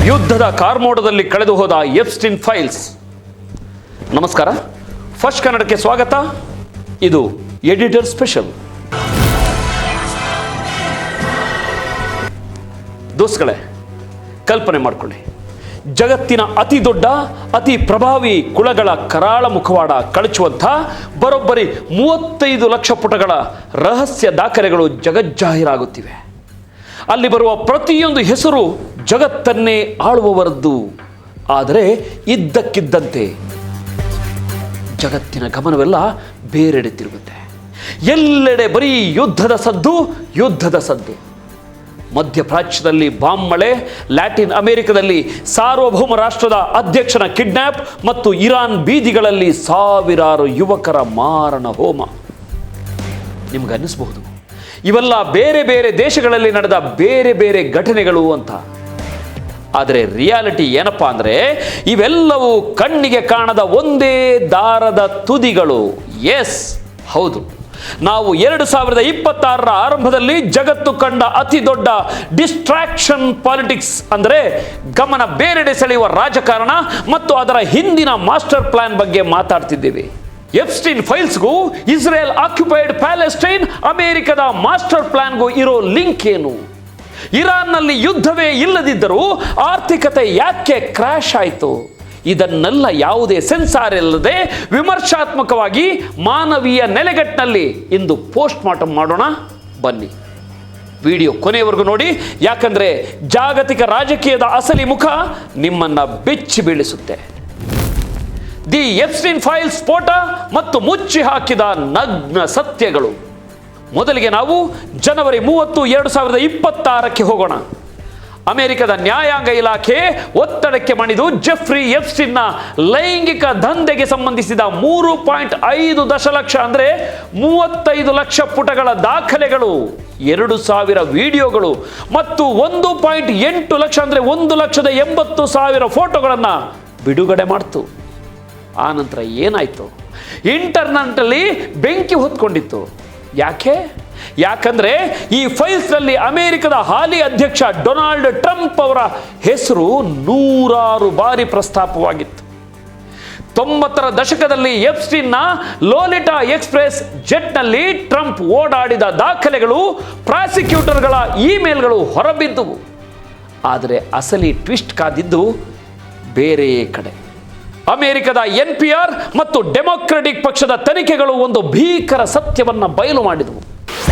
ಯುದ್ಧದ ಕಾರ್ಮೋಡದಲ್ಲಿ ಕಳೆದು ಹೋದ ಎಪ್ಸ್ಟೀನ್ ಫೈಲ್ಸ್. ನಮಸ್ಕಾರ, ಫಸ್ಟ್ ಕನ್ನಡಕ್ಕೆ ಸ್ವಾಗತ. ಇದು ಎಡಿಟರ್ ಸ್ಪೆಷಲ್. ದೋಸ್ತುಗಳೇ, ಕಲ್ಪನೆ ಮಾಡಿಕೊಳ್ಳಿ, ಜಗತ್ತಿನ ಅತಿ ದೊಡ್ಡ ಅತಿ ಪ್ರಭಾವಿ ಕುಳಗಳ ಕರಾಳ ಮುಖವಾಡ ಕಳಚುವಂಥ ಬರೋಬ್ಬರಿ 35 ಲಕ್ಷ ಪುಟಗಳ ರಹಸ್ಯ ದಾಖಲೆಗಳು ಜಗಜ್ಜಾಹೀರಾಗುತ್ತಿವೆ. ಅಲ್ಲಿ ಬರುವ ಪ್ರತಿಯೊಂದು ಹೆಸರು ಜಗತ್ತನ್ನೇ ಆಳುವವರದ್ದು. ಆದರೆ ಇದ್ದಕ್ಕಿದ್ದಂತೆ ಜಗತ್ತಿನ ಗಮನವೆಲ್ಲ ಬೇರೆಡೆ ತಿರುಗುತ್ತೆ. ಎಲ್ಲೆಡೆ ಬರೀ ಯುದ್ಧದ ಸದ್ದು. ಮಧ್ಯಪ್ರಾಚ್ಯದಲ್ಲಿ ಬಾಂಬ್ ಮಳೆ, ಲ್ಯಾಟಿನ್ ಅಮೆರಿಕದಲ್ಲಿ ಸಾರ್ವಭೌಮ ರಾಷ್ಟ್ರದ ಅಧ್ಯಕ್ಷನ ಕಿಡ್ನ್ಯಾಪ್ ಮತ್ತು ಇರಾನ್ ಬೀದಿಗಳಲ್ಲಿ ಸಾವಿರಾರು ಯುವಕರ ಮಾರಣ ಹೋಮ. ನಿಮಗನ್ನಿಸಬಹುದು ಇವೆಲ್ಲ ಬೇರೆ ಬೇರೆ ದೇಶಗಳಲ್ಲಿ ನಡೆದ ಬೇರೆ ಬೇರೆ ಘಟನೆಗಳು ಅಂತ. ಆದರೆ ರಿಯಾಲಿಟಿ ಏನಪ್ಪಾ ಅಂದರೆ ಇವೆಲ್ಲವೂ ಕಣ್ಣಿಗೆ ಕಾಣದ ಒಂದೇ ದಾರದ ತುದಿಗಳು. ಎಸ್, ಹೌದು, ನಾವು 2026ರ ಆರಂಭದಲ್ಲಿ ಜಗತ್ತು ಕಂಡ ಅತಿ ದೊಡ್ಡ ಡಿಸ್ಟ್ರಾಕ್ಷನ್ ಪಾಲಿಟಿಕ್ಸ್ ಅಂದರೆ ಗಮನ ಬೇರೆಡೆ ಸೆಳೆಯುವ ರಾಜಕಾರಣ ಮತ್ತು ಅದರ ಹಿಂದಿನ ಮಾಸ್ಟರ್ ಪ್ಲಾನ್ ಬಗ್ಗೆ ಮಾತಾಡ್ತಿದ್ದೇವೆ. ಎಪ್ಸ್ಟೀನ್ ಫೈಲ್ಸ್ಗೂ ಇಸ್ರೇಲ್ ಆಕ್ಯುಪೈಡ್ ಪ್ಯಾಲೆಸ್ಟೈನ್ ಅಮೆರಿಕದ ಮಾಸ್ಟರ್ ಪ್ಲಾನ್ಗೂ ಇರೋ ಲಿಂಕ್ ಏನು? ಇರಾನ್ನಲ್ಲಿ ಯುದ್ಧವೇ ಇಲ್ಲದಿದ್ದರೂ ಆರ್ಥಿಕತೆ ಯಾಕೆ ಕ್ರ್ಯಾಶ್ ಆಯಿತು? ಇದನ್ನೆಲ್ಲ ಯಾವುದೇ ಸೆನ್ಸಾರ್ ಇಲ್ಲದೆ ವಿಮರ್ಶಾತ್ಮಕವಾಗಿ ಮಾನವೀಯ ನೆಲೆಗಟ್ಟಿನಲ್ಲಿ ಇಂದು ಪೋಸ್ಟ್ ಮಾರ್ಟಮ್ ಮಾಡೋಣ. ಬನ್ನಿ, ವಿಡಿಯೋ ಕೊನೆಯವರೆಗೂ ನೋಡಿ, ಯಾಕಂದ್ರೆ ಜಾಗತಿಕ ರಾಜಕೀಯದ ಅಸಲಿ ಮುಖ ನಿಮ್ಮನ್ನ ಬೆಚ್ಚಿ ಬೀಳಿಸುತ್ತೆ. ದಿ ಎಪ್ಸ್ಟೀನ್ ಫೈಲ್ ಸ್ಫೋಟ ಮತ್ತು ಮುಚ್ಚಿ ಹಾಕಿದ ನಗ್ನ ಸತ್ಯಗಳು. ಮೊದಲಿಗೆ ನಾವು ಜನವರಿ 30, 2026ಕ್ಕೆ ಹೋಗೋಣ. ಅಮೆರಿಕದ ನ್ಯಾಯಾಂಗ ಇಲಾಖೆ ಒತ್ತಡಕ್ಕೆ ಮಣಿದು ಜೆಫ್ರಿ ಎಪ್ಸ್ಟೀನ್ನ ಲೈಂಗಿಕ ದಂಧೆಗೆ ಸಂಬಂಧಿಸಿದ 3.5 ದಶಲಕ್ಷ ಅಂದರೆ 35 ಲಕ್ಷ ಪುಟಗಳ ದಾಖಲೆಗಳು, 2,000 ವಿಡಿಯೋಗಳು ಮತ್ತು 1.8 ಲಕ್ಷ ಅಂದರೆ 1,80,000 ಫೋಟೋಗಳನ್ನು ಬಿಡುಗಡೆ ಮಾಡ್ತು. ಆ ನಂತರ ಏನಾಯಿತು? ಇಂಟರ್ನೆಟ್ನಲ್ಲಿ ಬೆಂಕಿ ಹೊತ್ಕೊಂಡಿತ್ತು. ಯಾಕಂದ್ರೆ ಈ ಫೈಲ್ಸ್ನಲ್ಲಿ ಅಮೆರಿಕದ ಹಾಲಿ ಅಧ್ಯಕ್ಷ ಡೊನಾಲ್ಡ್ ಟ್ರಂಪ್ ಅವರ ಹೆಸರು 100 ಬಾರಿ ಪ್ರಸ್ತಾಪವಾಗಿತ್ತು. 90ರ ದಶಕದಲ್ಲಿ ಎಪ್ಸ್ಟೀನ್ನ ಲೋಲಿಟಾ ಎಕ್ಸ್ಪ್ರೆಸ್ ಜೆಟ್ನಲ್ಲಿ ಟ್ರಂಪ್ ಓಡಾಡಿದ ದಾಖಲೆಗಳು, ಪ್ರಾಸಿಕ್ಯೂಟರ್ಗಳ ಇಮೇಲ್ಗಳು ಹೊರಬಿದ್ದುವು. ಆದರೆ ಅಸಲಿ ಟ್ವಿಸ್ಟ್ ಕಾದಿದ್ದು ಬೇರೆಯೇ ಕಡೆ. ಅಮೆರಿಕದ NPR ಮತ್ತು ಡೆಮೊಕ್ರೆಟಿಕ್ ಪಕ್ಷದ ತನಿಖೆಗಳು ಒಂದು ಭೀಕರ ಸತ್ಯವನ್ನು ಬಯಲು ಮಾಡಿದವು.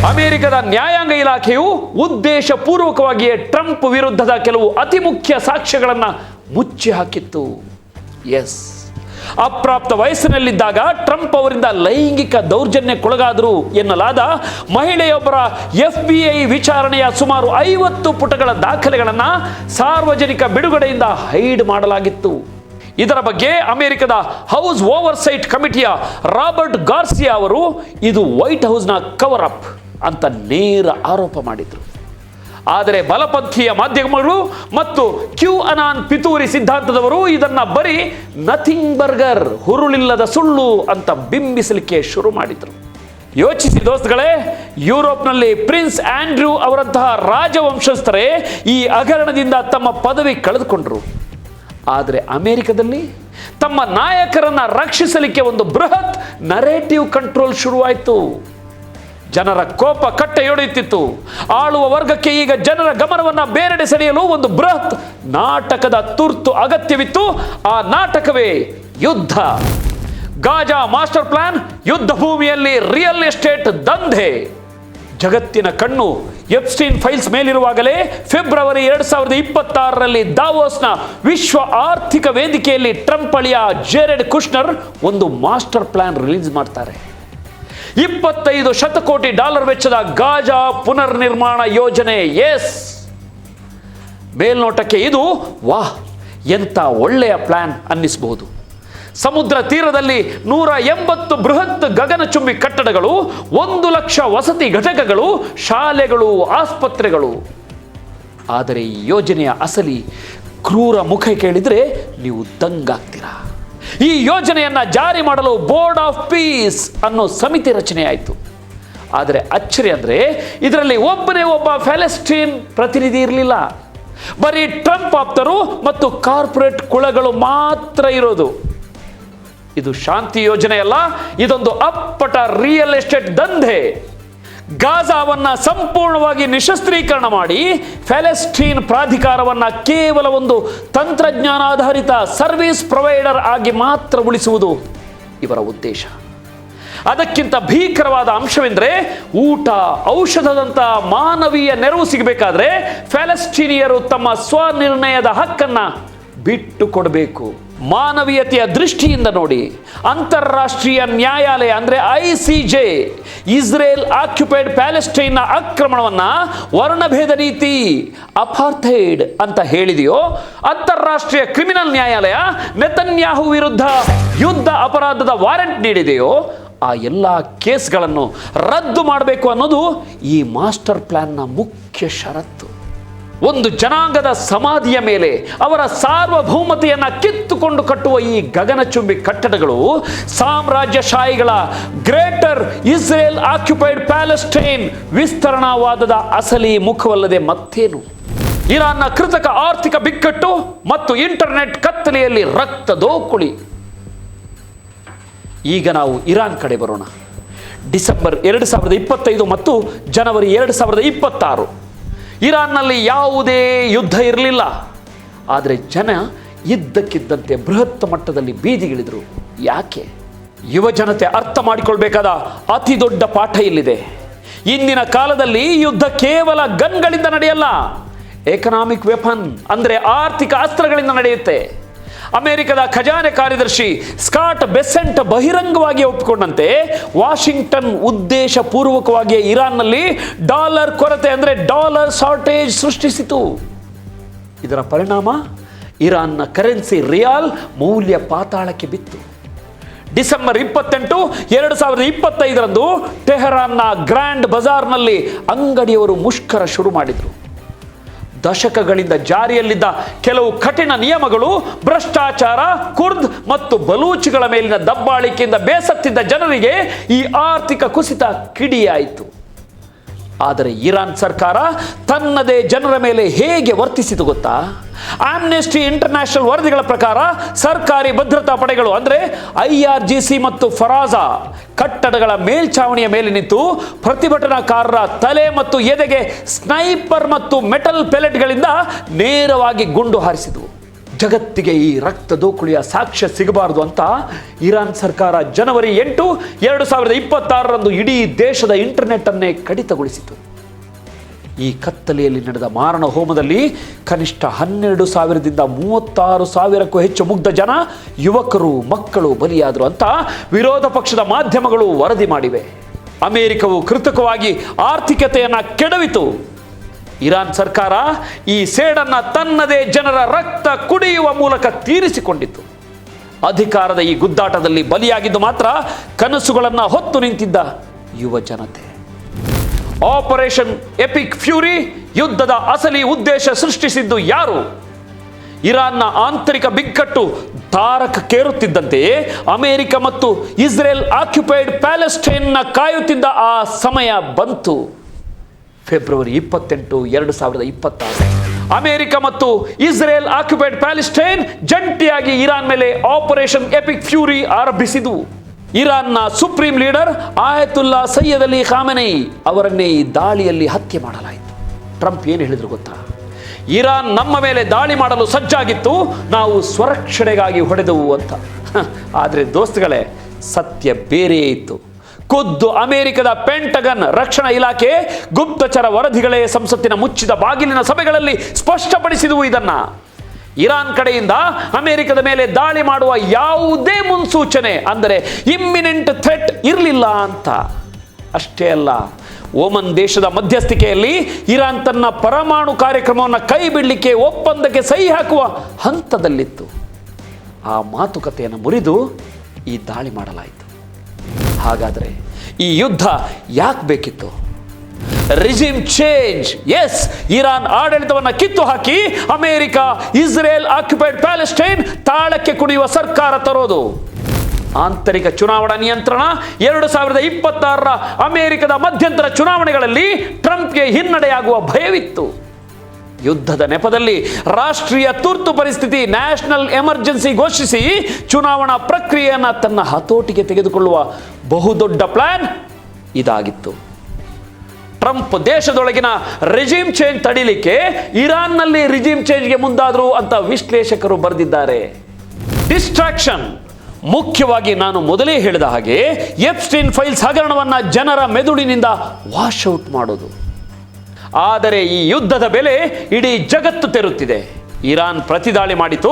ಅಮೆರಿಕದ ನ್ಯಾಯಾಂಗ ಇಲಾಖೆಯು ಉದ್ದೇಶಪೂರ್ವಕವಾಗಿಯೇ ಟ್ರಂಪ್ ವಿರುದ್ಧದ ಕೆಲವು ಅತಿ ಮುಖ್ಯ ಸಾಕ್ಷ್ಯಗಳನ್ನು ಮುಚ್ಚಿ ಹಾಕಿತ್ತು. ಎಸ್, ಅಪ್ರಾಪ್ತ ವಯಸ್ಸಿನಲ್ಲಿದ್ದಾಗ ಟ್ರಂಪ್ ಅವರಿಂದ ಲೈಂಗಿಕ ದೌರ್ಜನ್ಯಕ್ಕೊಳಗಾದರು ಎನ್ನಲಾದ ಮಹಿಳೆಯೊಬ್ಬರ FBI ವಿಚಾರಣೆಯ ಸುಮಾರು 50 ಪುಟಗಳ ದಾಖಲೆಗಳನ್ನು ಸಾರ್ವಜನಿಕ ಬಿಡುಗಡೆಯಿಂದ ಹೈಡ್ ಮಾಡಲಾಗಿತ್ತು. ಇದರ ಬಗ್ಗೆ ಅಮೆರಿಕದ ಹೌಸ್ ಓವರ್ಸೈಟ್ ಕಮಿಟಿಯ ರಾಬರ್ಟ್ ಗಾರ್ಸಿಯಾ ಅವರು ಇದು ವೈಟ್ ಹೌಸ್ನ ಕವರ್ ಅಪ್ ಅಂತ ನೇರ ಆರೋಪ ಮಾಡಿದರು. ಆದರೆ ಬಲಪಂಥೀಯ ಮಾಧ್ಯಮಗಳು ಮತ್ತು QAnon ಪಿತೂರಿ ಸಿದ್ಧಾಂತದವರು ಇದನ್ನ ಬರೀ ನಥಿಂಗ್ ಬರ್ಗರ್, ಹುರುಳಿಲ್ಲದ ಸುಳ್ಳು ಅಂತ ಬಿಂಬಿಸಲಿಕ್ಕೆ ಶುರು ಮಾಡಿದರು. ಯೋಚಿಸಿ ದೋಸ್ತುಗಳೇ, ಯುರೋಪ್ನಲ್ಲಿ ಪ್ರಿನ್ಸ್ ಆಂಡ್ರ್ಯೂ ಅವರಂತಹ ರಾಜವಂಶಸ್ಥರೇ ಈ ಹಗರಣದಿಂದ ತಮ್ಮ ಪದವಿ ಕಳೆದುಕೊಂಡರು. ಆದರೆ ಅಮೆರಿಕದಲ್ಲಿ ತಮ್ಮ ನಾಯಕರನ್ನ ರಕ್ಷಿಸಲಿಕ್ಕೆ ಒಂದು ಬೃಹತ್ ನರೇಟಿವ್ ಕಂಟ್ರೋಲ್ ಶುರುವಾಯಿತು. ಜನರ ಕೋಪ ಕಟ್ಟೆಯೊಡೆಯುತ್ತಿತ್ತು. ಆಳುವ ವರ್ಗಕ್ಕೆ ಈಗ ಜನರ ಗಮನವನ್ನು ಬೇರೆಡೆ ಸೆಳೆಯಲು ಒಂದು ಬೃಹತ್ ನಾಟಕದ ತುರ್ತು ಅಗತ್ಯವಿತ್ತು. ಆ ನಾಟಕವೇ ಯುದ್ಧ. ಗಾಜಾ ಮಾಸ್ಟರ್ ಪ್ಲಾನ್, ಯುದ್ಧ ಭೂಮಿಯಲ್ಲಿ ರಿಯಲ್ ಎಸ್ಟೇಟ್ ದಂಧೆ. ಜಗತ್ತಿನ ಕಣ್ಣು ಎಪ್ಸ್ಟೀನ್ ಫೈಲ್ಸ್ ಮೇಲಿರುವಾಗಲೇ ಫೆಬ್ರವರಿ 2026ರಲ್ಲಿ ದಾವೋಸ್ನ ವಿಶ್ವ ಆರ್ಥಿಕ ವೇದಿಕೆಯಲ್ಲಿ ಟ್ರಂಪ್ ಅಳಿಯ ಜೇರೆಡ್ ಕುಶ್ನರ್ ಒಂದು ಮಾಸ್ಟರ್ ಪ್ಲಾನ್ ರಿಲೀಸ್ ಮಾಡ್ತಾರೆ. $25 ಶತಕೋಟಿ ವೆಚ್ಚದ ಗಾಜಾ ಪುನರ್ ನಿರ್ಮಾಣ ಯೋಜನೆ. ಎಸ್, ಮೇಲ್ನೋಟಕ್ಕೆ ಇದು ವಾಹ್ ಎಂಥ ಒಳ್ಳೆಯ ಪ್ಲಾನ್ ಅನ್ನಿಸಬಹುದು. ಸಮುದ್ರ ತೀರದಲ್ಲಿ 180 ಬೃಹತ್ ಗಗನಚುಂಬಿ ಕಟ್ಟಡಗಳು, 1 ಲಕ್ಷ ವಸತಿ ಘಟಕಗಳು, ಶಾಲೆಗಳು, ಆಸ್ಪತ್ರೆಗಳು. ಆದರೆ ಈ ಯೋಜನೆಯ ಅಸಲಿ ಕ್ರೂರ ಮುಖ ಕೇಳಿದರೆ ನೀವು ದಂಗಾಗ್ತೀರಾ. ಈ ಯೋಜನೆಯನ್ನು ಜಾರಿ ಮಾಡಲು ಬೋರ್ಡ್ ಆಫ್ ಪೀಸ್ ಅನ್ನೋ ಸಮಿತಿ ರಚನೆ ಆಯಿತು. ಆದರೆ ಅಚ್ಚರಿ ಅಂದರೆ ಇದರಲ್ಲಿ ಒಬ್ಬ ಪ್ಯಾಲೆಸ್ಟೈನ್ ಪ್ರತಿನಿಧಿ ಇರಲಿಲ್ಲ. ಬರೀ ಟ್ರಂಪ್ ಆಪ್ತರು ಮತ್ತು ಕಾರ್ಪೊರೇಟ್ ಕುಳಗಳು ಮಾತ್ರ ಇರೋದು. ಇದು ಶಾಂತಿ ಯೋಜನೆ ಅಲ್ಲ, ಇದೊಂದು ಅಪ್ಪಟ ರಿಯಲ್ ಎಸ್ಟೇಟ್ ದಂಧೆ. ಗಾಜಾವನ್ನ ಸಂಪೂರ್ಣವಾಗಿ ನಿಶಸ್ತ್ರೀಕರಣ ಮಾಡಿ ಪ್ಯಾಲೆಸ್ಟೈನ್ ಪ್ರಾಧಿಕಾರವನ್ನ ಕೇವಲ ಒಂದು ತಂತ್ರಜ್ಞಾನಾಧಾರಿತ ಸರ್ವಿಸ್ ಪ್ರೊವೈಡರ್ ಆಗಿ ಮಾತ್ರ ಉಳಿಸುವುದು ಇವರ ಉದ್ದೇಶ. ಅದಕ್ಕಿಂತ ಭೀಕರವಾದ ಅಂಶವೆಂದರೆ, ಊಟ, ಔಷಧದಂತ ಮಾನವೀಯ ನೆರವು ಸಿಗಬೇಕಾದ್ರೆ ಪ್ಯಾಲೆಸ್ಟೀನಿಯರು ತಮ್ಮ ಸ್ವನಿರ್ಣಯದ ಹಕ್ಕನ್ನ ಬಿಟ್ಟು ಕೊಡಬೇಕು. ಮಾನವೀಯತೆಯ ದೃಷ್ಟಿಯಿಂದ ನೋಡಿ, ಅಂತಾರಾಷ್ಟ್ರೀಯ ನ್ಯಾಯಾಲಯ ಅಂದರೆ ICJ ಇಸ್ರೇಲ್ ಆಕ್ಯುಪೈಡ್ ಪ್ಯಾಲೆಸ್ಟೈನ್ನ ಆಕ್ರಮಣವನ್ನ ವರ್ಣಭೇದ ನೀತಿ, ಅಪಾರ್ಥೈಡ್ ಅಂತ ಹೇಳಿದೆಯೋ, ಅಂತಾರಾಷ್ಟ್ರೀಯ ಕ್ರಿಮಿನಲ್ ನ್ಯಾಯಾಲಯ ನೆತನ್ಯಾಹು ವಿರುದ್ಧ ಯುದ್ಧ ಅಪರಾಧದ ವಾರೆಂಟ್ ನೀಡಿದೆಯೋ, ಆ ಎಲ್ಲ ಕೇಸ್ಗಳನ್ನು ರದ್ದು ಮಾಡಬೇಕು ಅನ್ನೋದು ಈ ಮಾಸ್ಟರ್ ಪ್ಲಾನ್ನ ಮುಖ್ಯ ಷರತ್ತು. ಒಂದು ಜನಾಂಗದ ಸಮಾಧಿಯ ಮೇಲೆ ಅವರ ಸಾರ್ವಭೌಮತೆಯನ್ನು ಕಿತ್ತುಕೊಂಡು ಕಟ್ಟುವ ಈ ಗಗನಚುಂಬಿ ಕಟ್ಟಡಗಳು ಸಾಮ್ರಾಜ್ಯಶಾಹಿಗಳ ಗ್ರೇಟರ್ ಇಸ್ರೇಲ್ ಆಕ್ಯುಪೈಡ್ ಪ್ಯಾಲೆಸ್ಟೈನ್ ವಿಸ್ತರಣಾವಾದದ ಅಸಲಿ ಮುಖವಲ್ಲದೆ ಮತ್ತೇನು? ಇರಾನ್ನ ಕೃತಕ ಆರ್ಥಿಕ ಬಿಕ್ಕಟ್ಟು ಮತ್ತು ಇಂಟರ್ನೆಟ್ ಕತ್ತಲೆಯಲ್ಲಿ ರಕ್ತ ದೋಕುಳಿ. ಈಗ ನಾವು ಇರಾನ್ ಕಡೆ ಬರೋಣ. ಡಿಸೆಂಬರ್ 2025 ಮತ್ತು ಜನವರಿ 2026 ಇರಾನ್ನಲ್ಲಿ ಯಾವುದೇ ಯುದ್ಧ ಇರಲಿಲ್ಲ. ಆದರೆ ಜನ ಇದ್ದಕ್ಕಿದ್ದಂತೆ ಬೃಹತ್ ಮಟ್ಟದಲ್ಲಿ ಬೀದಿಗಿಳಿದರು. ಯಾಕೆ? ಯುವ ಜನತೆ ಅರ್ಥ ಮಾಡಿಕೊಳ್ಬೇಕಾದ ಅತಿ ದೊಡ್ಡ ಪಾಠ ಇಲ್ಲಿದೆ. ಇಂದಿನ ಕಾಲದಲ್ಲಿ ಯುದ್ಧ ಕೇವಲ ಗನ್ಗಳಿಂದ ನಡೆಯಲ್ಲ, ಎಕನಾಮಿಕ್ ವೆಪನ್ ಅಂದರೆ ಆರ್ಥಿಕ ಅಸ್ತ್ರಗಳಿಂದ ನಡೆಯುತ್ತೆ. ಅಮೆರಿಕದ ಖಜಾನೆ ಕಾರ್ಯದರ್ಶಿ ಸ್ಕಾಟ್ ಬೆಸೆಂಟ್ ಬಹಿರಂಗವಾಗಿ ಒಪ್ಪಿಕೊಂಡಂತೆ ವಾಷಿಂಗ್ಟನ್ ಉದ್ದೇಶಪೂರ್ವಕವಾಗಿ ಇರಾನ್ನಲ್ಲಿ ಡಾಲರ್ ಕೊರತೆ ಅಂದರೆ ಡಾಲರ್ ಶಾರ್ಟೇಜ್ ಸೃಷ್ಟಿಸಿತು. ಇದರ ಪರಿಣಾಮ ಇರಾನ್ನ ಕರೆನ್ಸಿ ರಿಯಾಲ್ ಮೌಲ್ಯ ಪಾತಾಳಕ್ಕೆ ಬಿತ್ತು. ಡಿಸೆಂಬರ್ 28, 2025 ಟೆಹರಾನ್ನ ಗ್ರ್ಯಾಂಡ್ ಬಜಾರ್ನಲ್ಲಿ ಅಂಗಡಿಯವರು ಮುಷ್ಕರ ಶುರು ಮಾಡಿದರು. ದಶಕಗಳಿಂದ ಜಾರಿಯಲ್ಲಿದ್ದ ಕೆಲವು ಕಠಿಣ ನಿಯಮಗಳು, ಭ್ರಷ್ಟಾಚಾರ, ಕುರ್ದ್ ಮತ್ತು ಬಲೂಚಿಗಳ ಮೇಲಿನ ದಬ್ಬಾಳಿಕೆಯಿಂದ ಬೇಸತ್ತಿದ್ದ ಜನರಿಗೆ ಈ ಆರ್ಥಿಕ ಕುಸಿತ ಕಿಡಿಯಾಯಿತು. ಆದರೆ ಇರಾನ್ ಸರ್ಕಾರ ತನ್ನದೇ ಜನರ ಮೇಲೆ ಹೇಗೆ ವರ್ತಿಸಿತು ಗೊತ್ತಾ? ಆಮ್ನೆಸ್ಟಿ ಇಂಟರ್ನ್ಯಾಷನಲ್ ವರದಿಗಳ ಪ್ರಕಾರ ಸರ್ಕಾರಿ ಭದ್ರತಾ ಪಡೆಗಳು ಅಂದರೆ IRGC ಮತ್ತು ಫರಾಜಾ ಕಟ್ಟಡಗಳ ಮೇಲ್ಛಾವಣಿಯ ಮೇಲೆ ನಿಂತು ಪ್ರತಿಭಟನಾಕಾರರ ತಲೆ ಮತ್ತು ಎದೆಗೆ ಸ್ನೈಪರ್ ಮತ್ತು ಮೆಟಲ್ ಪೆಲೆಟ್ಗಳಿಂದ ನೇರವಾಗಿ ಗುಂಡು ಹಾರಿಸಿದವು. ಜಗತ್ತಿಗೆ ಈ ರಕ್ತ ದೋಕುಳಿಯ ಸಾಕ್ಷ್ಯ ಸಿಗಬಾರದು ಅಂತ ಇರಾನ್ ಸರ್ಕಾರ ಜನವರಿ 8, 2026 ಇಡೀ ದೇಶದ ಇಂಟರ್ನೆಟ್ ಅನ್ನೇ ಕಡಿತಗೊಳಿಸಿತು. ಈ ಕತ್ತಲೆಯಲ್ಲಿ ನಡೆದ ಮಾರಣ ಹೋಮದಲ್ಲಿ ಕನಿಷ್ಠ 12,000ದಿಂದ 36,000ಕ್ಕೂ ಹೆಚ್ಚು ಮುಗ್ಧ ಜನ, ಯುವಕರು, ಮಕ್ಕಳು ಬಲಿಯಾದರು ಅಂತ ವಿರೋಧ ಪಕ್ಷದ ಮಾಧ್ಯಮಗಳು ವರದಿ ಮಾಡಿವೆ. ಅಮೆರಿಕವು ಕೃತಕವಾಗಿ ಆರ್ಥಿಕತೆಯನ್ನು ಕೆಡವಿತು. ಇರಾನ್ ಸರ್ಕಾರ ಈ ಸೇಡನ್ನು ತನ್ನದೇ ಜನರ ರಕ್ತ ಕುಡಿಯುವ ಮೂಲಕ ತೀರಿಸಿಕೊಂಡಿತು. ಅಧಿಕಾರದ ಈ ಗುದ್ದಾಟದಲ್ಲಿ ಬಲಿಯಾಗಿದ್ದು ಮಾತ್ರ ಕನಸುಗಳನ್ನು ಹೊತ್ತು ನಿಂತಿದ್ದ ಯುವ ಜನತೆ. ಆಪರೇಷನ್ ಎಪಿಕ್ ಫ್ಯೂರಿ ಯುದ್ಧದ ಅಸಲಿ ಉದ್ದೇಶ ಸೃಷ್ಟಿಸಿದ್ದು ಯಾರು? ಇರಾನ್ನ ಆಂತರಿಕ ಬಿಕ್ಕಟ್ಟು ತಾರಕಕ್ಕೇರುತ್ತಿದ್ದಂತೆಯೇ ಅಮೆರಿಕ ಮತ್ತು ಇಸ್ರೇಲ್ ಆಕ್ಯುಪೈಡ್ ಪ್ಯಾಲೆಸ್ಟೈನ್ನ ಕಾಯುತ್ತಿದ್ದ ಆ ಸಮಯ ಬಂತು. ಫೆಬ್ರವರಿ 28, 2026 ಅಮೆರಿಕ ಮತ್ತು ಇಸ್ರೇಲ್ ಆಕ್ಯುಪೈಡ್ ಪ್ಯಾಲೆಸ್ಟೈನ್ ಜಂಟಿಯಾಗಿ ಇರಾನ್ ಮೇಲೆ ಆಪರೇಷನ್ ಎಪಿಕ್ ಫ್ಯೂರಿ ಆರಂಭಿಸಿದವು. ಇರಾನ್ನ supreme leader Ayatollah Sayyid Ali Khamenei ಅವರನ್ನೇ ಈ ದಾಳಿಯಲ್ಲಿ ಹತ್ಯೆ ಮಾಡಲಾಯಿತು. ಟ್ರಂಪ್ ಏನು ಹೇಳಿದ್ರು ಗೊತ್ತಾ? ಇರಾನ್ ನಮ್ಮ ಮೇಲೆ ದಾಳಿ ಮಾಡಲು ಸಜ್ಜಾಗಿತ್ತು, ನಾವು ಸ್ವರಕ್ಷಣೆಗಾಗಿ ಹೊಡೆದವು ಅಂತ. ಆದರೆ ದೋಸ್ತುಗಳೇ, ಸತ್ಯ ಬೇರೆಯೇ ಇತ್ತು. ಖುದ್ದು ಅಮೆರಿಕದ ಪೆಂಟಗನ್ ರಕ್ಷಣಾ ಇಲಾಖೆ ಗುಪ್ತಚರ ವರದಿಗಳೇ ಸಂಸತ್ತಿನ ಮುಚ್ಚಿದ ಬಾಗಿಲಿನ ಸಭೆಗಳಲ್ಲಿ ಸ್ಪಷ್ಟಪಡಿಸಿದವು ಇದನ್ನ. ಇರಾನ್ ಕಡೆಯಿಂದ ಅಮೆರಿಕದ ಮೇಲೆ ದಾಳಿ ಮಾಡುವ ಯಾವುದೇ ಮುನ್ಸೂಚನೆ ಅಂದರೆ ಇಮ್ಮಿನೆಂಟ್ ಥ್ರೆಟ್ ಇರಲಿಲ್ಲ ಅಂತ. ಅಷ್ಟೇ ಅಲ್ಲ, ಓಮನ್ ದೇಶದ ಮಧ್ಯಸ್ಥಿಕೆಯಲ್ಲಿ ಇರಾನ್ ತನ್ನ ಪರಮಾಣು ಕಾರ್ಯಕ್ರಮವನ್ನು ಕೈ ಬಿಡಲಿಕ್ಕೆ ಒಪ್ಪಂದಕ್ಕೆ ಸಹಿ ಹಾಕುವ ಹಂತದಲ್ಲಿತ್ತು. ಆ ಮಾತುಕತೆಯನ್ನು ಮುರಿದು ಈ ದಾಳಿ ಮಾಡಲಾಯಿತು. ಹಾಗಾದರೆ ಈ ಯುದ್ಧ ಯಾಕೆ ಬೇಕಿತ್ತು? Regime change. ಎಸ್, ಇರಾನ್ ಆಡಳಿತವನ್ನು ಕಿತ್ತು ಹಾಕಿ ಅಮೆರಿಕ, ಇಸ್ರೇಲ್ ಆಕ್ಯುಪೈಡ್ ಪ್ಯಾಲೆಸ್ಟೈನ್ ತಾಳಕ್ಕೆ ಕುಣಿಯುವ ಸರ್ಕಾರ ತರೋದು. ಆಂತರಿಕ ಚುನಾವಣಾ ನಿಯಂತ್ರಣ. 2026 ಅಮೆರಿಕದ ಮಧ್ಯಂತರ ಚುನಾವಣೆಗಳಲ್ಲಿ ಟ್ರಂಪ್ಗೆ ಹಿನ್ನಡೆಯಾಗುವ ಭಯವಿತ್ತು. ಯುದ್ಧದ ನೆಪದಲ್ಲಿ ರಾಷ್ಟ್ರೀಯ ತುರ್ತು ಪರಿಸ್ಥಿತಿ ನ್ಯಾಷನಲ್ ಎಮರ್ಜೆನ್ಸಿ ಘೋಷಿಸಿ ಚುನಾವಣಾ ಪ್ರಕ್ರಿಯೆಯನ್ನು ತನ್ನ ಹತೋಟಿಗೆ ತೆಗೆದುಕೊಳ್ಳುವ ಬಹುದೊಡ್ಡ ಪ್ಲಾನ್ ಇದಾಗಿತ್ತು. ಟ್ರಂಪ್ ದೇಶದೊಳಗಿನ ರೆಜಿಮ್ ಚೇಂಜ್ ತಡಿಲಿಕ್ಕೆ ಇರಾನ್ನಲ್ಲಿ ರೆಜಿಮ್ ಚೇಂಜ್ಗೆ ಮುಂದಾದರು ಅಂತ ವಿಶ್ಲೇಷಕರು ಬರೆದಿದ್ದಾರೆ. ಡಿಸ್ಟ್ರಾಕ್ಷನ್, ಮುಖ್ಯವಾಗಿ ನಾನು ಮೊದಲೇ ಹೇಳಿದ ಹಾಗೆ ಎಪ್ಸ್ಟೈನ್ ಫೈಲ್ಸ್ ಹಗರಣವನ್ನು ಜನರ ಮೆದುಳಿನಿಂದ ವಾಶ್ಔಟ್ ಮಾಡೋದು. ಆದರೆ ಈ ಯುದ್ಧದ ಬೆಲೆ ಇಡೀ ಜಗತ್ತು ತೆರುತ್ತಿದೆ. ಇರಾನ್ ಪ್ರತಿದಾಳಿ ಮಾಡಿತು.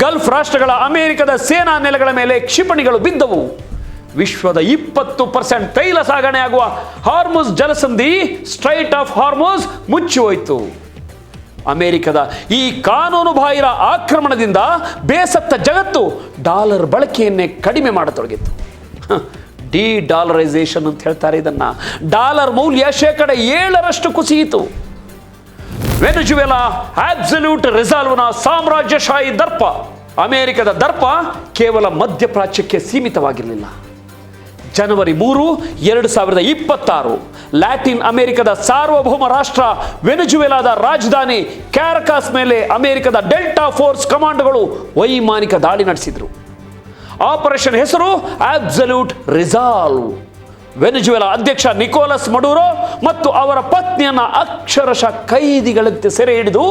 ಗಲ್ಫ್ ರಾಷ್ಟ್ರಗಳ ಅಮೆರಿಕದ ಸೇನಾ ನೆಲೆಗಳ ಮೇಲೆ ಕ್ಷಿಪಣಿಗಳು ಬಿದ್ದವು. ವಿಶ್ವದ 20% ತೈಲ ಸಾಗಣೆ ಆಗುವ ಹಾರ್ಮುಜ್ ಜಲಸಂಧಿ ಸ್ಟ್ರೈಟ್ ಆಫ್ ಹಾರ್ಮುಜ್ ಮುಚ್ಚಿ ಹೋಯಿತು. ಅಮೆರಿಕದ ಈ ಕಾನೂನು ಬಾಹಿರ ಆಕ್ರಮಣದಿಂದ ಬೇಸತ್ತ ಜಗತ್ತು ಡಾಲರ್ ಬಳಕೆಯನ್ನೇ ಕಡಿಮೆ ಮಾಡತೊಡಗಿತ್ತು. ಡಿ-ಡಾಲರೈಸೇಷನ್ ಅಂತ ಹೇಳ್ತಾರೆ ಇದನ್ನ. ಡಾಲರ್ ಮೌಲ್ಯ 7% ಕುಸಿಯಿತು. ವೆನೆಜುವೆಲಾ ಅಬ್ಸಲ್ಯೂಟ್ ರಿಸರ್ವ್ನ ಸಾಮ್ರಾಜ್ಯಶಾಹಿ ದರ್ಪ, ಅಮೆರಿಕದ ದರ್ಪ ಕೇವಲ ಮಧ್ಯಪ್ರಾಚ್ಯಕ್ಕೆ ಸೀಮಿತವಾಗಿರಲಿಲ್ಲ. ಜನವರಿ 3, 2026 ಲ್ಯಾಟಿನ್ ಅಮೆರಿಕದ ಸಾರ್ವಭೌಮ ರಾಷ್ಟ್ರ ವೆನೆಜುವೆಲಾದ ರಾಜಧಾನಿ ಕ್ಯಾರಕಾಸ್ ಮೇಲೆ ಅಮೆರಿಕದ ಡೆಲ್ಟಾ ಫೋರ್ಸ್ ಕಮಾಂಡೋಗಳು ವೈಮಾನಿಕ ದಾಳಿ ನಡೆಸಿದರು. ಆಪರೇಷನ್ ಹೆಸರು ಅಬ್ಸಲ್ಯೂಟ್ ರಿಸಾಲ್ವ್. ವೆನೆಜುವೆಲಾ ಅಧ್ಯಕ್ಷ ನಿಕೋಲಸ್ ಮಡುರೋ ಮತ್ತು ಅವರ ಪತ್ನಿಯನ್ನ ಅಕ್ಷರಶಃ ಕೈದಿಗಳಂತೆ ಸೆರೆ ಹಿಡಿದು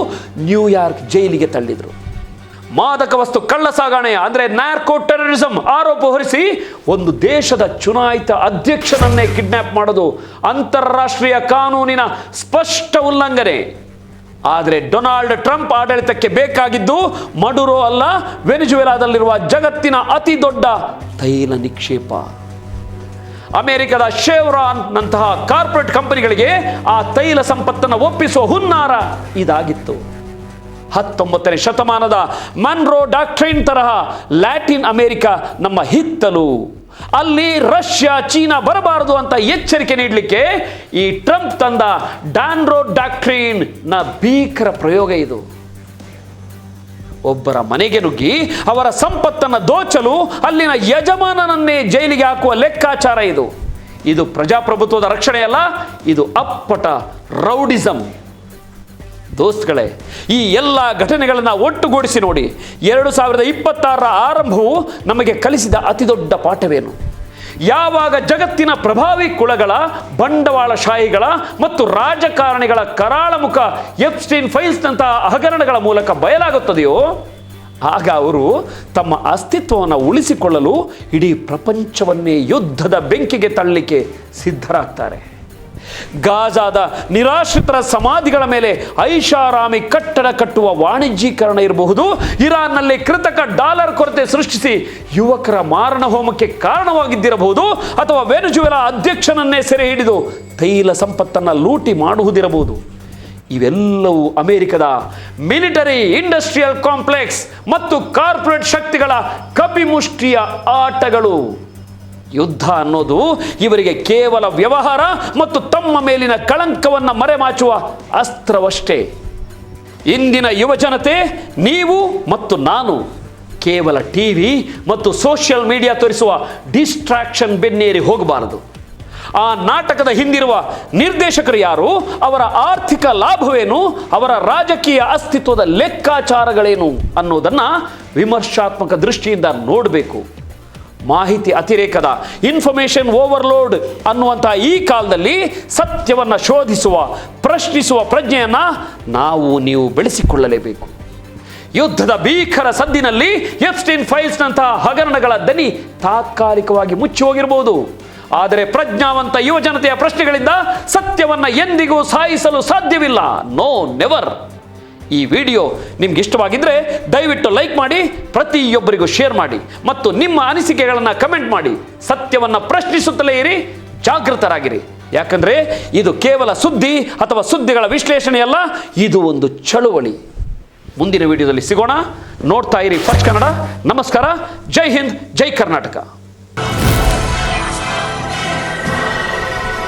ನ್ಯೂಯಾರ್ಕ್ ಜೈಲಿಗೆ ತಳ್ಳಿದರು. ಮಾದಕ ವಸ್ತು ಕಳ್ಳ ಸಾಗಣೆ ಅಂದರೆ ನ್ಯಾರ್ಕೋ ಟೆರರಿಸಂ ಆರೋಪ ಹೊರಿಸಿ ಒಂದು ದೇಶದ ಚುನಾಯಿತ ಅಧ್ಯಕ್ಷನನ್ನೇ ಕಿಡ್ನಾಪ್ ಮಾಡೋದು ಅಂತಾರಾಷ್ಟ್ರೀಯ ಕಾನೂನಿನ ಸ್ಪಷ್ಟ ಉಲ್ಲಂಘನೆ. ಆದರೆ ಡೊನಾಲ್ಡ್ ಟ್ರಂಪ್ ಆಡಳಿತಕ್ಕೆ ಬೇಕಾಗಿದ್ದು ಮಡುರೋ ಅಲ್ಲ, ವೆನೆಜುವೆಲಾದಲ್ಲಿರುವ ಜಗತ್ತಿನ ಅತಿ ದೊಡ್ಡ ತೈಲ ನಿಕ್ಷೇಪ. ಅಮೆರಿಕದ ಶೆವ್ರಾನ್ ನಂತಹ ಕಾರ್ಪೊರೇಟ್ ಕಂಪನಿಗಳಿಗೆ ಆ ತೈಲ ಸಂಪತ್ತನ್ನು ಒಪ್ಪಿಸುವ ಹುನ್ನಾರ ಇದಾಗಿತ್ತು. 19ನೇ ಶತಮಾನದ ಮನ್ರೋ ಡಾಕ್ಟ್ರೈನ್ ತರಹ ಲ್ಯಾಟಿನ್ ಅಮೆರಿಕ ನಮ್ಮ ಹಿತ್ತಲು, ಅಲ್ಲಿ ರಷ್ಯಾ ಚೀನಾ ಬರಬಾರದು ಅಂತ ಎಚ್ಚರಿಕೆ ನೀಡಲಿಕ್ಕೆ ಈ ಟ್ರಂಪ್ ತಂದ ಡಾನ್ರೋ ಡಾಕ್ಟ್ರೈನ್ ನ ಭೀಕರ ಪ್ರಯೋಗ ಇದು. ಒಬ್ಬರ ಮನೆಗೆ ನುಗ್ಗಿ ಅವರ ಸಂಪತ್ತನ್ನು ದೋಚಲು ಅಲ್ಲಿನ ಯಜಮಾನನನ್ನೇ ಜೈಲಿಗೆ ಹಾಕುವ ಲೆಕ್ಕಾಚಾರ ಇದು. ಇದು ಪ್ರಜಾಪ್ರಭುತ್ವದ ರಕ್ಷಣೆಯಲ್ಲ, ಇದು ಅಪ್ಪಟ ರೌಡಿಸಂ. ದೋಸ್ತುಗಳೇ, ಈ ಎಲ್ಲ ಘಟನೆಗಳನ್ನು ಒಟ್ಟುಗೂಡಿಸಿ ನೋಡಿ. 2026ರ ಆರಂಭವು ನಮಗೆ ಕಲಿಸಿದ ಅತಿದೊಡ್ಡ ಪಾಠವೇನು? ಯಾವಾಗ ಜಗತ್ತಿನ ಪ್ರಭಾವಿ ಕುಳಗಳ, ಬಂಡವಾಳಶಾಹಿಗಳ ಮತ್ತು ರಾಜಕಾರಣಿಗಳ ಕರಾಳ ಮುಖ ಎಪ್ಸ್ಟೈನ್ ಫೈಲ್ಸ್ನಂತಹ ಹಗರಣಗಳ ಮೂಲಕ ಬಯಲಾಗುತ್ತದೆಯೋ ಆಗ ಅವರು ತಮ್ಮ ಅಸ್ತಿತ್ವವನ್ನು ಉಳಿಸಿಕೊಳ್ಳಲು ಇಡೀ ಪ್ರಪಂಚವನ್ನೇ ಯುದ್ಧದ ಬೆಂಕಿಗೆ ತಳ್ಳಲಿಕ್ಕೆ ಸಿದ್ಧರಾಗ್ತಾರೆ. ಗಾಜಾದ ನಿರಾಶ್ರಿತರ ಸಮಾಧಿಗಳ ಮೇಲೆ ಐಷಾರಾಮಿ ಕಟ್ಟಡ ಕಟ್ಟುವ ವಾಣಿಜ್ಯೀಕರಣ ಇರಬಹುದು, ಇರಾನ್ನಲ್ಲಿ ಕೃತಕ ಡಾಲರ್ ಕೊರತೆ ಸೃಷ್ಟಿಸಿ ಯುವಕರ ಮಾರಣ ಹೋಮಕ್ಕೆ ಕಾರಣವಾಗಿದ್ದಿರಬಹುದು, ಅಥವಾ ವೆನೆಜುವೆಲಾ ಅಧ್ಯಕ್ಷನನ್ನೇ ಸೆರೆ ಹಿಡಿದು ತೈಲ ಸಂಪತ್ತನ್ನು ಲೂಟಿ ಮಾಡುವುದಿರಬಹುದು. ಇವೆಲ್ಲವೂ ಅಮೆರಿಕದ ಮಿಲಿಟರಿ ಇಂಡಸ್ಟ್ರಿಯಲ್ ಕಾಂಪ್ಲೆಕ್ಸ್ ಮತ್ತು ಕಾರ್ಪೊರೇಟ್ ಶಕ್ತಿಗಳ ಕಪಿಮುಷ್ಟಿಯ ಆಟಗಳು. ಯುದ್ಧ ಅನ್ನೋದು ಇವರಿಗೆ ಕೇವಲ ವ್ಯವಹಾರ ಮತ್ತು ತಮ್ಮ ಮೇಲಿನ ಕಳಂಕವನ್ನು ಮರೆಮಾಚುವ ಅಸ್ತ್ರವಷ್ಟೇ. ಇಂದಿನ ಯುವಜನತೆ, ನೀವು ಮತ್ತು ನಾನು ಕೇವಲ ಟಿವಿ ಮತ್ತು ಸೋಷಿಯಲ್ ಮೀಡಿಯಾ ತೋರಿಸುವ ಡಿಸ್ಟ್ರಾಕ್ಷನ್ ಬೆನ್ನೇರಿ ಹೋಗಬಾರದು. ಆ ನಾಟಕದ ಹಿಂದಿರುವ ನಿರ್ದೇಶಕರು ಯಾರು, ಅವರ ಆರ್ಥಿಕ ಲಾಭವೇನು, ಅವರ ರಾಜಕೀಯ ಅಸ್ತಿತ್ವದ ಲೆಕ್ಕಾಚಾರಗಳೇನು ಅನ್ನೋದನ್ನು ವಿಮರ್ಶಾತ್ಮಕ ದೃಷ್ಟಿಯಿಂದ ನೋಡಬೇಕು. ಮಾಹಿತಿ ಅತಿರೇಕದ ಇನ್ಫಾರ್ಮೇಷನ್ ಓವರ್ಲೋಡ್ ಅನ್ನುವಂಥ ಈ ಕಾಲದಲ್ಲಿ ಸತ್ಯವನ್ನು ಶೋಧಿಸುವ, ಪ್ರಶ್ನಿಸುವ ಪ್ರಜ್ಞೆಯನ್ನು ನೀವು ಬೆಳೆಸಿಕೊಳ್ಳಲೇಬೇಕು. ಯುದ್ಧದ ಭೀಕರ ಸದ್ದಿನಲ್ಲಿ ಎಪ್ಸ್ಟೈನ್ ಫೈಲ್ಸ್ನಂತಹ ಹಗರಣಗಳ ದನಿ ತಾತ್ಕಾಲಿಕವಾಗಿ ಮುಚ್ಚಿ ಹೋಗಿರಬಹುದು, ಆದರೆ ಪ್ರಜ್ಞಾವಂತ ಯುವಜನತೆಯ ಪ್ರಶ್ನೆಗಳಿಂದ ಸತ್ಯವನ್ನು ಎಂದಿಗೂ ಸಾಯಿಸಲು ಸಾಧ್ಯವಿಲ್ಲ. No, never. ಈ ವಿಡಿಯೋ ನಿಮ್ಗೆ ಇಷ್ಟವಾಗಿದ್ದರೆ ದಯವಿಟ್ಟು ಲೈಕ್ ಮಾಡಿ, ಪ್ರತಿಯೊಬ್ಬರಿಗೂ ಶೇರ್ ಮಾಡಿ ಮತ್ತು ನಿಮ್ಮ ಅನಿಸಿಕೆಗಳನ್ನು ಕಮೆಂಟ್ ಮಾಡಿ. ಸತ್ಯವನ್ನು ಪ್ರಶ್ನಿಸುತ್ತಲೇ ಇರಿ, ಜಾಗೃತರಾಗಿರಿ. ಯಾಕಂದರೆ ಇದು ಕೇವಲ ಸುದ್ದಿ ಅಥವಾ ಸುದ್ದಿಗಳ ವಿಶ್ಲೇಷಣೆಯಲ್ಲ, ಇದು ಒಂದು ಚಳುವಳಿ. ಮುಂದಿನ ವಿಡಿಯೋದಲ್ಲಿ ಸಿಗೋಣ. ನೋಡ್ತಾ ಇರಿ ಫಸ್ಟ್ ಕನ್ನಡ. ನಮಸ್ಕಾರ. ಜೈ ಹಿಂದ್, ಜೈ ಕರ್ನಾಟಕ.